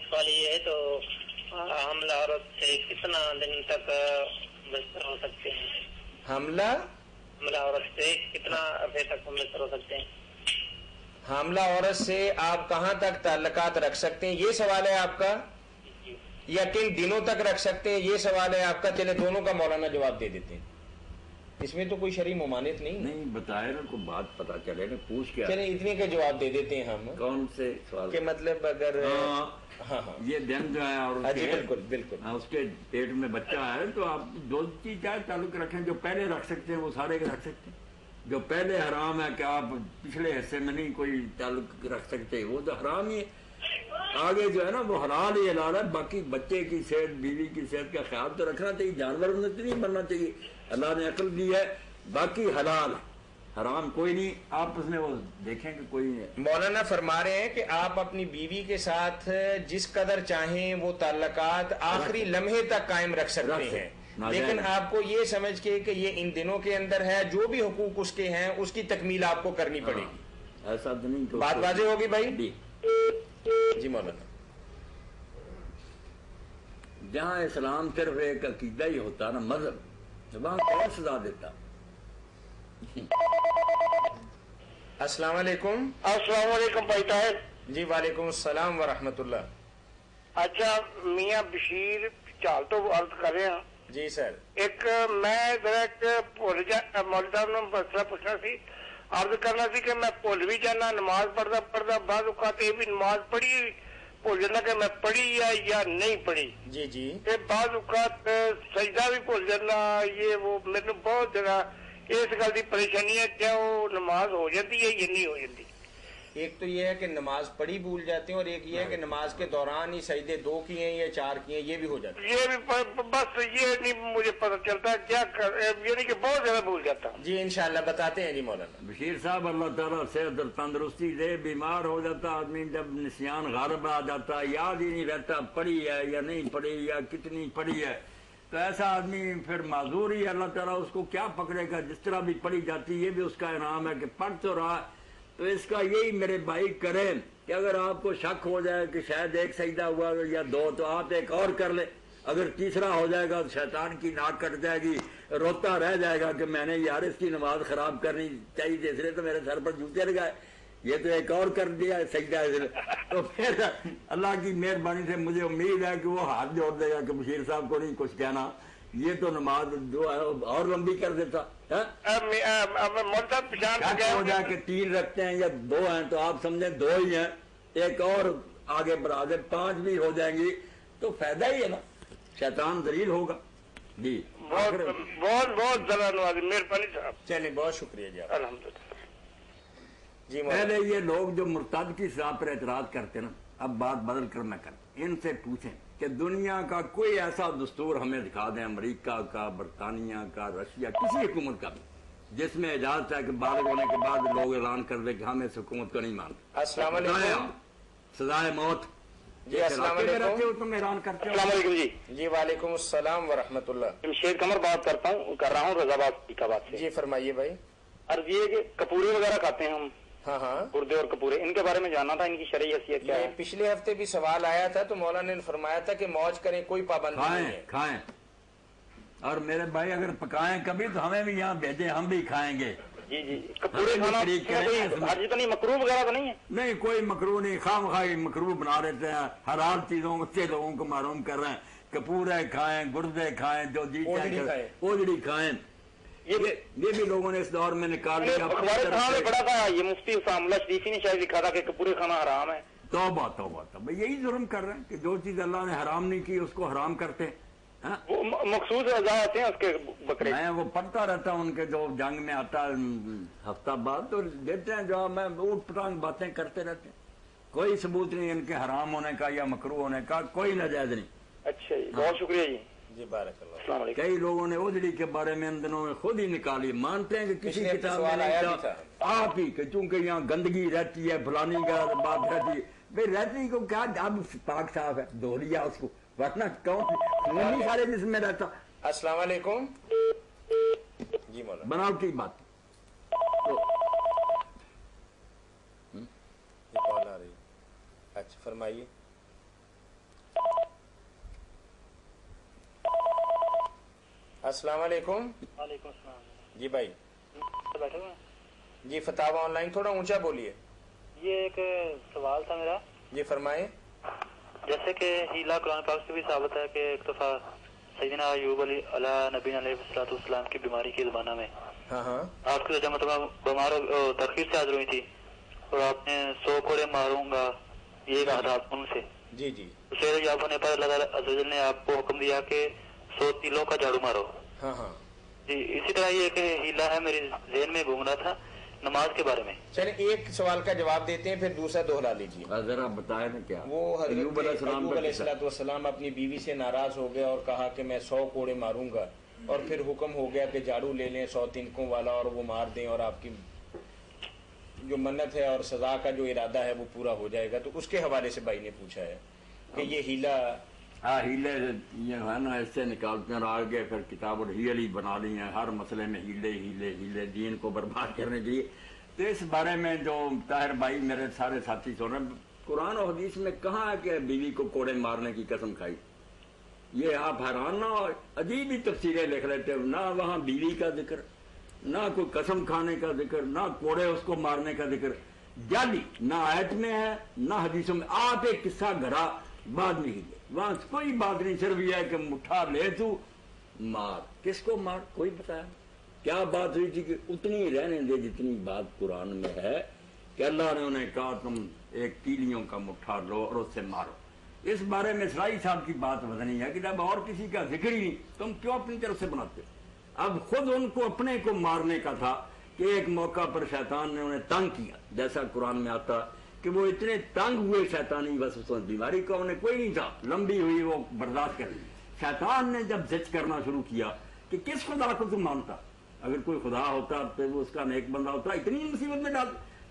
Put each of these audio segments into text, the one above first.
सवाल ये है तो हमला औरत से कितना दिन तक बेहतर हो सकते हैं? हमला औरत से कितना अरसे तक बेहतर हो सकते हैं? हामला औरत से आप कहाँ तक ताल्लुकात रख सकते हैं, ये सवाल है आपका, या किन दिनों तक रख सकते हैं, ये सवाल है आपका। चले दोनों का मौलाना जवाब दे देते हैं, इसमें तो कोई शरई मुमानित नहीं बताए ना, को बात पता चले ना, पूछ के चले इतने का जवाब दे देते हैं हम। कौन से सवाल के मतलब अगर हाँ, ये दिन जो है और बिल्कुल बिल्कुल उसके पेट में बच्चा है तो आप दो चीज चाहे ताल्लुक रखें, जो पहले रख सकते हैं वो सारे रख सकते हैं। जो पहले हराम है कि आप पिछले हिस्से में नहीं कोई ताल्लुक रख सकते, वो तो हराम ही है। आगे जो है ना वो हलाल ही हलाल है। बाकी बच्चे की सेहत, बीवी की सेहत का ख्याल तो रखना चाहिए, जानवर में तो नहीं बनना चाहिए, अल्लाह ने अक्ल दी है। बाकी हलाल हराम कोई नहीं, आप उसमें वो देखें कि कोई नहीं। मौलाना फरमा रहे हैं कि आप अपनी बीवी के साथ जिस कदर चाहें वो ताल्लुकात आखिरी लम्हे तक कायम रख सकते हैं, लेकिन आपको ये समझ के कि ये इन दिनों के अंदर है, जो भी हुकूक उसके हैं उसकी तकमील आपको करनी पड़ेगी। ऐसा तो नहीं तो बात वाज़ेह होगी भाई जी मौलाना। जहाँ इस्लाम सिर्फ एक अकीदा ही होता ना, मजहब, जबान कौन सजा देता। अस्सलाम वालेकुम। अस्सलाम वालेकुम भाई ताहिर जी वालेकुम अस्सलाम व रहमतुल्लाह। अच्छा मियाँ बशीर चाल तो अर्ज कर रहे हैं जी सर। एक मैं जरा भुल जा मौलवी साहब ने मसला पूछना सी, अर्ज करना सी कि मैं भुल भी जाना, नमाज पढ़दा बाद औकात ये भी नमाज पढ़ी भुल जाना कि मैं पढ़ी या नहीं पढ़ी जी जी। बाद औकात सजदा भी भुल जाना, ये वो मेरे बहुत जगह इस गल की परेशानी है, क्या वो नमाज हो जाती है या नहीं हो जाती? एक तो ये है कि नमाज पढ़ी भूल जाते हैं, और एक ये है कि नमाज के दौरान ही सजदे 2 किए हैं या 4 किए, ये भी हो जाता है। ये भी बस ये नहीं मुझे पता चलता क्या कर, ये नहीं कि बहुत ज्यादा भूल जाता हूँ। जी इंशाल्लाह बताते हैं जी मौलाना। बशीर साहब अल्लाह ताला सेहत और तंदुरुस्ती दे। बीमार हो जाता आदमी, जब निस्यान गारब आ जाता, याद ही नहीं रहता पढ़ी है या नहीं पढ़ी या कितनी पढ़ी है, तो ऐसा आदमी फिर माजूर ही, अल्लाह ताला उसको क्या पकड़ेगा। जिस तरह भी पढ़ी जाती, ये भी उसका इनाम है कि पढ़ तो रहा। तो इसका यही मेरे भाई करें कि अगर आपको शक हो जाए कि शायद एक सजदा हुआ या 2, तो आप एक और कर ले। अगर तीसरा हो जाएगा तो शैतान की नाक कट जाएगी, रोता रह जाएगा कि मैंने यार इसकी नमाज खराब करनी चाहिए थी, इसलिए तो मेरे सर पर जूते लगाए, ये तो एक और कर दिया सजदा इसलिए। तो फिर अल्लाह की मेहरबानी से मुझे उम्मीद है कि वो हाथ जोड़ देगा कि बशीर साहब को नहीं कुछ कहना, ये तो नमाज जो है और लंबी कर देता है। हो जाए कि 3 रखते हैं या 2 हैं, तो आप समझे 2 ही हैं, एक और आगे बढ़ा दे 5 भी हो जाएंगी तो फायदा ही है ना, शैतान दलील होगा जी। बहुत बहुत बहुत धन्यवाद, मेहरबानी साहब। चलिए बहुत शुक्रिया जी। अल्हम्दुलिल्लाह जी। पहले ये लोग जो मुर्ताद की सजा पर एतराज करते ना, अब बात बदल कर मैं कर, इनसे पूछें कि दुनिया का कोई ऐसा दस्तूर हमें दिखा दें, अमेरिका का, बरतानिया का, रशिया, किसी हुकूमत का भी, जिसमें इजाजत है कि बालिग होने के बाद लोग ऐलान कर दे कि हम इस हुकूमत को नहीं मानते। अस्सलाम वालेकुम। सजाए मौत जी अस्सलाम वालेकुम। तुम ऐलान करते हो जी। जी वालेकुम अस्सलाम व रहमतुल्लाह। शेख कमर बात कर रहा हूँ रजाबाद इलाहाबाद से। जी फरमाइए भाई। अर्ज ये कि कपूरे वगैरह खाते हैं हम, हाँ हाँ, गुर्दे और कपूरे, इनके बारे में जानना था, इनकी शरई हैसियत क्या है? पिछले हफ्ते भी सवाल आया था तो मौलाना ने फरमाया था कि मौज करें, कोई पाबंदी नहीं है। खाएं, और मेरे भाई अगर पकाएं कभी तो हमें भी यहाँ भेजें, हम भी खाएंगे। जी जी। कपूरे खाना हर्ज तो नहीं, मकरूह वगैरह तो नहीं है? नहीं, कोई मकरूह नहीं, खामखाई मकरूह बना देते हैं, हराम चीजों से लोगों को मालूम कर रहे हैं। कपूरे खाएं, गुर्दे खाएं, जो जी ओजड़ी खाएं, ये भी लोगों ने इस दौर में निकाल लिया। अखबार में पढ़ा था, ये मुफ्ती उसामुल्लाह शरीफी ने शायद लिखा था कि कपूरे खाना हराम है। तौबा तौबा तौबा, यही जुर्म कर रहे हैं कि जो चीज अल्लाह ने हराम नहीं की उसको हराम करते हैं। वो मखसूस रजा होते हैं उसके बकरे। मैं वो पढ़ता रहता हूँ, उनके जो जंग में आता हफ्ता बाद तो देते हैं, जो मैं ऊट पटांग बातें करते रहते हैं। कोई सबूत नहीं इनके हराम होने का या मकरूह होने का, कोई नाजायज नहीं। अच्छा जी, बहुत शुक्रिया जी। जी बारकल्लाह। कई लोगों ने ओजड़ी के बारे में इन दिनों में खुद ही निकाली, मानते हैं कि किसी किताब में नहीं, आप ही कि चूंकि यहाँ गंदगी रहती है, फलानी का बात रहती है, भाई रहती को क्या, अब पाक साफ है, धो लिया उसको, वरना कौन नहीं सारे जिसमें रहता। अस्सलाम वालेकुम जी मौलाना। बनावटी बात तो कॉल आ रही। अच्छा फरमाइए। السلام علیکم. وعلیکم السلام. جی بھائی بیٹھے ہوئے جی فتاوا آن لائن، تھوڑا اونچا بولیے. یہ ایک سوال تھا میرا. جی فرمائیں. جیسے کہ ہیلا قرآن پاک سے بھی ثابت ہے کہ ایک دفعہ سیدنا ایوب علیہ نبی علیہ السلام کی بیماری کے زمانہ میں ہاں آپ کی مطلب بیمار ترخیص سے حاضر ہوئی تھی اور آپ نے 100 کوڑے ماروں گا یہ کہا تھا ان سے. جی جی شیر جواب ہونے پر اللہ تعالیٰ عز و جل نے آپ کو حکم دیا کہ 100 تیلوں کا جھاڑو مارو. ہاں جی اسی طرح یہ ایک ہیلا ہے میرے ذہن میں گھوم رہا تھا نماز کے بارے میں. چلیں ایک سوال کا جواب دیتے ہیں پھر دوسرا دوہرا لیجیے. ذرا بتائیں نا کیا وہ ایوب علیہ السلام ایوب علیہ السلام اپنی بیوی سے ناراض ہو گئے اور کہا کہ میں 100 کوڑے ماروں گا، اور پھر حکم ہو گیا کہ جھاڑو لے لیں 100 تنکوں والا اور وہ مار دیں اور آپ کی جو منت ہے اور سزا کا جو ارادہ ہے وہ پورا ہو جائے گا. تو اس کے حوالے سے بھائی نے پوچھا ہے کہ یہ ہیلا. ہاں ہیلے یہ ہے نا ایسے نکالتے ہیں اور آگے پھر کتاب الحیل ہی بنا لی ہیں، ہر مسئلے میں ہیلے ہیلے ہیلے دین کو برباد کرنے کے لیے. تو اس بارے میں جو طاہر بھائی میرے سارے ساتھی سن رہے ہیں، قرآن و حدیث میں کہاں ہے کہ بیوی کو کوڑے مارنے کی قسم کھائی؟ یہ آپ حیران نہ ہو، عجیب ہی تفسیریں لکھ لیتے ہیں، نہ وہاں بیوی کا ذکر، نہ کوئی قسم کھانے کا ذکر، نہ کوڑے اس کو مارنے کا ذکر. جعلی نہ آیت میں ہے نہ حدیثوں میں. آپ ایک قصہ گھڑا بعد میں ہی لے، وہاں کوئی بات نہیں، صرف یہ ہے کہ مٹھا لے تو مار. کس کو مار؟ کوئی بتایا کیا بات ہوئی تھی؟ کہ اتنی رہنے دے جتنی بات قرآن میں ہے کہ اللہ نے انہیں کہا تم ایک تیلیوں کا مٹھا لو اور اس سے مارو. اس بارے میں اسرائی صاحب کی بات وزنی ہے کہ جب اور کسی کا ذکر ہی نہیں تم کیوں اپنی طرف سے بناتے؟ اب خود ان کو اپنے کو مارنے کا تھا کہ ایک موقع پر شیطان نے انہیں تنگ کیا، جیسا قرآن میں آتا کہ وہ اتنے تنگ ہوئے شیطانی وسوسوں بیماری کا انہیں کوئی نہیں تھا، لمبی ہوئی وہ برداشت کر لی. شیطان نے جب زچ کرنا شروع کیا کہ کس خدا کو تم مانتا، اگر کوئی خدا ہوتا تو وہ اس کا نیک بندہ ہوتا، اتنی مصیبت میں ڈال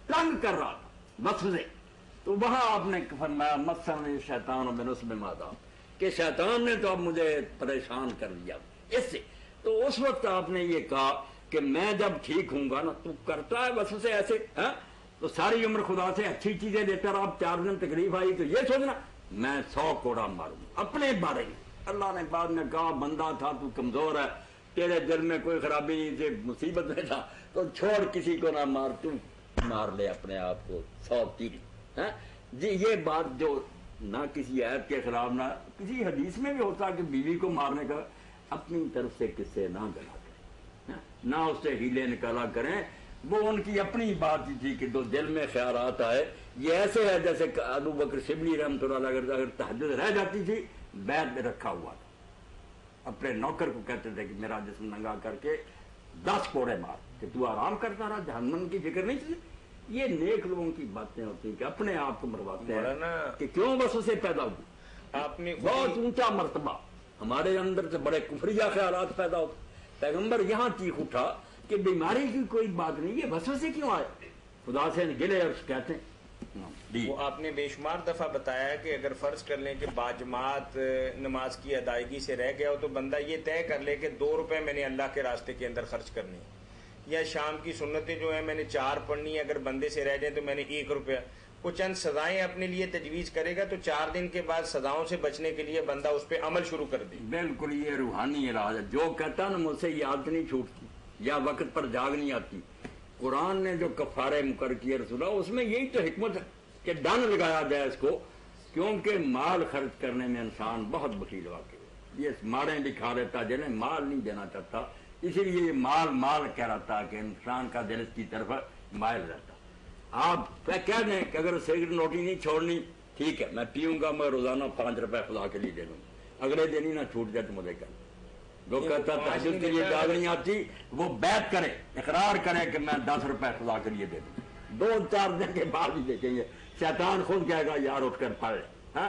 تنگ کر رہا تھا وسوسے. تو وہاں آپ نے فرمایا مثلا شیطان میں نصب مادا کہ شیطان نے تو اب مجھے پریشان کر دیا اس سے. تو اس وقت آپ نے یہ کہا کہ میں جب ٹھیک ہوں گا نا تو کرتا ہے وسوسے ایسے، تو ساری عمر خدا سے اچھی چیزیں دیتا رہا، اب 4 دن تکلیف آئی تو یہ سوچنا میں 100 کوڑا ماروں اپنے بارے میں. اللہ نے بعد میں کہا بندہ تھا تو کمزور ہے، تیرے دل میں کوئی خرابی نہیں تھی، مصیبت میں تھا، تو چھوڑ کسی کو نہ مار، تو مار لے اپنے آپ کو 100 تیر. جی یہ بات جو نہ کسی آیت کے خلاف نہ کسی حدیث میں بھی ہوتا کہ بیوی کو مارنے کا اپنی طرف سے قصے نہ گلا کریں، نہ اس سے ہیلے نکالا کریں. وہ ان کی اپنی بات تھی کہ جو دل میں خیالات آئے. یہ ایسے ہے جیسے ابو بکر شبلی رحمۃ اللہ علیہ اگر تہجد رہ جاتی تھی بیت میں رکھا ہوا تھا، اپنے نوکر کو کہتے تھے کہ میرا جسم ننگا کر کے 10 کوڑے مار کہ تو آرام کرتا رہا، جہنم کی فکر نہیں تھی. یہ نیک لوگوں کی باتیں ہوتی ہیں کہ اپنے آپ کو مرواتے ہیں کہ کیوں بس اسے پیدا ہوئی. آپ نے بہت اونچا مرتبہ ہمارے اندر سے بڑے کفریہ خیالات پیدا ہوتے. پیغمبر یہاں چیخ اٹھا کہ بیماری کی کوئی بات نہیں، یہ وسوسے کیوں آئے؟ خدا سے گلے اور شکایتیں. وہ آپ نے بے شمار دفعہ بتایا کہ اگر فرض کر لیں کہ باجماعت نماز کی ادائیگی سے رہ گیا ہو تو بندہ یہ طے کر لے کہ 2 روپے میں نے اللہ کے راستے کے اندر خرچ کرنے، یا شام کی سنتیں جو ہیں میں نے 4 پڑھنی ہے، اگر بندے سے رہ جائیں تو میں نے 1 روپیہ. کچھ چند سزائیں اپنے لیے تجویز کرے گا تو 4 دن کے بعد سزاؤں سے بچنے کے لیے بندہ اس پہ عمل شروع کر دے. بالکل یہ روحانی علاج ہے. جو کہتا نا مجھ سے یہ عادت نہیں چھوٹتی یا وقت پر جاگ نہیں آتی، قرآن نے جو کفارے مقرر کیے رسول اللہ اس میں یہی تو حکمت ہے کہ ڈن لگایا جائے اس کو، کیونکہ مال خرچ کرنے میں انسان بہت بخیل واقع ہے. یہ ماریں بھی کھا لیتا جنہیں مال نہیں دینا چاہتا، اسی لیے یہ مال کہہ رہا تھا کہ انسان کا دل اس کی طرف مائل رہتا. آپ کہہ دیں کہ اگر سگریٹ نوٹی نہیں چھوڑنی ٹھیک ہے میں پیوں گا، میں روزانہ 5 روپے خدا کے لیے دے دوں گا، اگلے دن ہی نہ چھوٹ جائے تو مجھے کر. جو کہتا تہجد کے لیے جاگ نہیں آتی وہ بیعت کرے، اقرار کرے کہ میں 10 روپے خدا کے لیے دے دوں. 2-4 دن کے بعد ہی دیکھیں گے شیطان خود کہے گا یار اٹھ کر پڑھ لے.